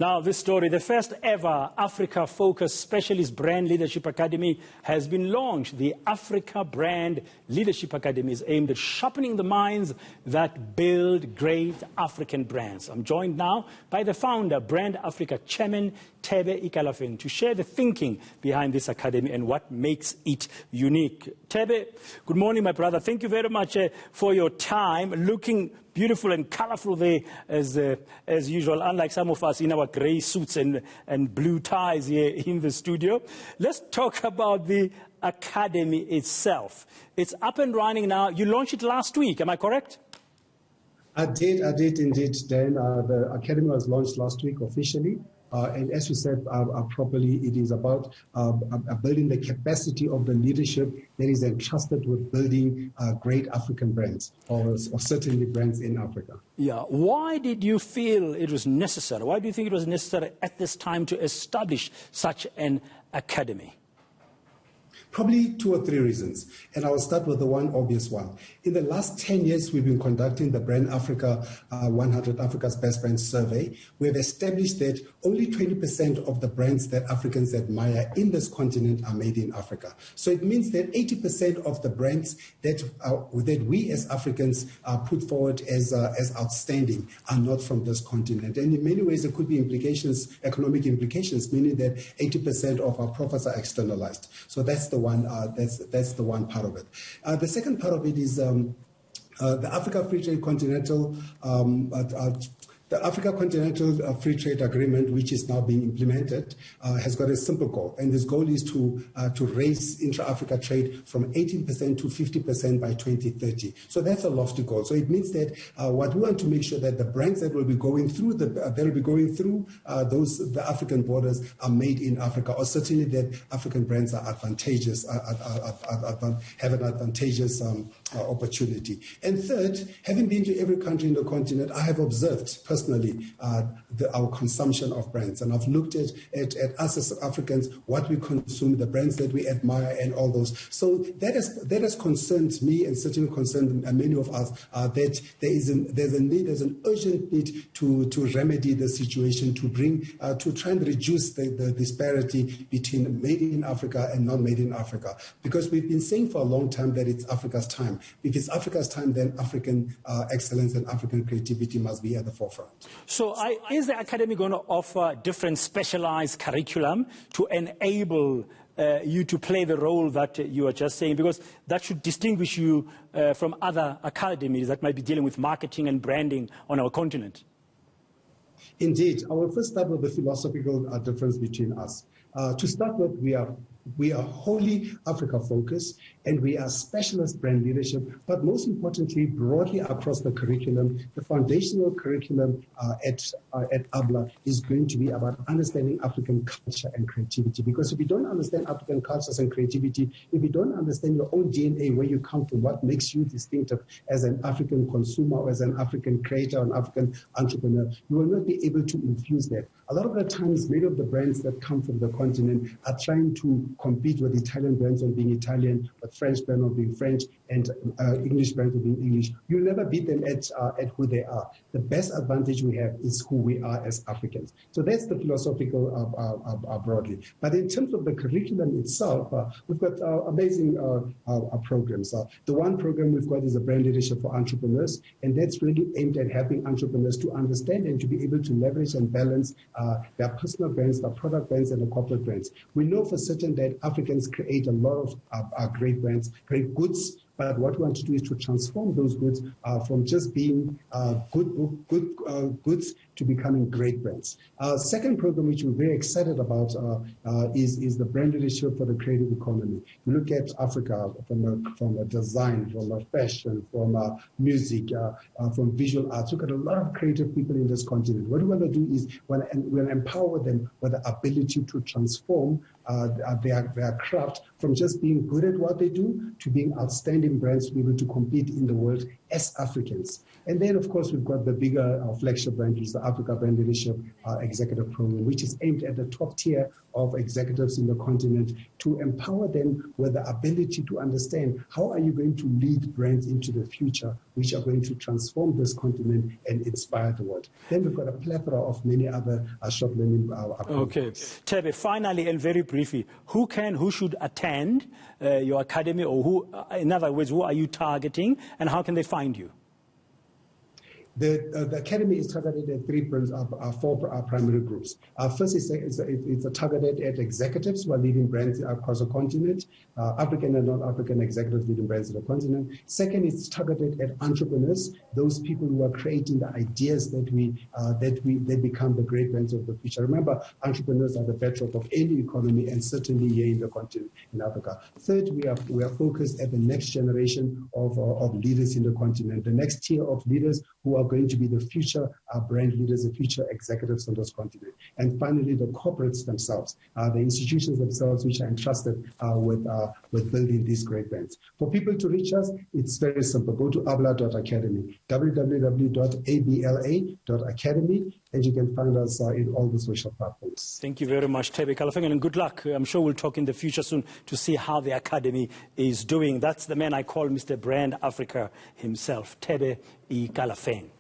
Now, this story, the first ever Africa-focused Specialist Brand Leadership Academy has been launched. The Africa Brand Leadership Academy is aimed at sharpening the minds that build great African brands. I'm joined now by the founder, Brand Africa Chairman, Thebe Ikalafeng, to share the thinking behind this academy and what makes it unique. Thebe, good morning, my brother. Thank you very much for your time. Looking beautiful and colorful there as usual, unlike some of us in our gray suits and blue ties here in the studio. Let's talk about the academy itself. It's up and running now. You launched it last week, am I correct? I did indeed, Dan. The academy was launched last week officially. And as you said properly, it is about building the capacity of the leadership that is entrusted with building great African brands, or certainly brands in Africa. Yeah. Why did you feel it was necessary? Why do you think it was necessary at this time to establish such an academy? Probably 2 or 3 reasons, and I will start with the one obvious one. In the last 10 years, we've been conducting the Brand Africa 100 Africa's Best Brands survey. We have established that only 20% of the brands that Africans admire in this continent are made in Africa. So it means that 80% of the brands that we as Africans put forward as outstanding are not from this continent. And in many ways, there could be implications, economic implications, meaning that 80% of our profits are externalized. So that's the one. That's the one part of it. The second part of it is the Africa Free Trade Continental. The Africa Continental Free Trade Agreement, which is now being implemented, has got a simple goal, and this goal is to raise intra-Africa trade from 18% to 50% by 2030. So that's a lofty goal. So it means that what we want to make sure that the brands that will be going through the African borders are made in Africa, or certainly that African brands are advantageous, have an advantageous opportunity. And third, having been to every country in the continent, I have observed personally our consumption of brands, and I've looked at us as Africans, what we consume, the brands that we admire, and all those. So that has concerned me, and certainly concerned many of us, that there's an urgent need to remedy the situation, to try and reduce the disparity between made in Africa and not made in Africa, because we've been saying for a long time that it's Africa's time. If it's Africa's time, then African excellence and African creativity must be at the forefront. So is the academy going to offer different specialized curriculum to enable you to play the role that you are just saying? Because that should distinguish you from other academies that might be dealing with marketing and branding on our continent. Indeed. I will first start with the philosophical difference between us. To start with, we are wholly Africa-focused, and we are specialist brand leadership, but most importantly, broadly across the curriculum, the foundational curriculum at ABLA is going to be about understanding African culture and creativity. Because if you don't understand African cultures and creativity, if you don't understand your own DNA, where you come from, what makes you distinctive as an African consumer, or as an African creator, or an African entrepreneur, you will not be able to infuse that. A lot of the times, many of the brands that come from the continent are trying to compete with Italian brands on being Italian, but French brands on being French, and English brands on being English. You'll never beat them at who they are. The best advantage we have is who we are as Africans. So that's the philosophical broadly. But in terms of the curriculum itself, we've got amazing programs. The one program we've got is a brand leadership for entrepreneurs, and that's really aimed at helping entrepreneurs to understand and to be able to leverage and balance their personal brands, their product brands, and the corporate brands. We know for certain that Africans create a lot of great brands, great goods, but what we want to do is to transform those goods from just being good goods to becoming great brands. Second program, which we're very excited about, is the brand leadership for the creative economy. We look at Africa from a design, from a fashion, from music, from visual arts. We've got a lot of creative people in this continent. What we want to do is we'll empower them with the ability to transform their craft from just being good at what they do to being outstanding brands to be able to compete in the world as Africans. And then, of course, we've got the bigger flagship brand, which is the Africa Brand Leadership Executive Program, which is aimed at the top tier of executives in the continent to empower them with the ability to understand how are you going to lead brands into the future, which are going to transform this continent and inspire the world. Then we've got a plethora of many other short learning Okay. Thebe, finally and very briefly, who should attend your academy, or who, in other words, who are you targeting, and how can they find you? The academy is targeted at four primary groups. First, it's targeted at executives who are leading brands across the continent, African and non-African executives leading brands in the continent. Second, it's targeted at entrepreneurs, those people who are creating the ideas that become the great brands of the future. Remember, entrepreneurs are the bedrock of any economy, and certainly here in the continent, in Africa. Third, we are focused at the next generation of leaders in the continent, the next tier of leaders who are going to be the future brand leaders, the future executives on this continent. And finally, the corporates themselves, the institutions themselves, which are entrusted with building these great brands. For people to reach us, it's very simple. Go to abla.academy, www.abla.academy, and you can find us in all the social platforms. Thank you very much, Thebe Kalafeng, and good luck. I'm sure we'll talk in the future soon to see how the academy is doing. That's the man I call Mr. Brand Africa himself, Thebe Kalafeng.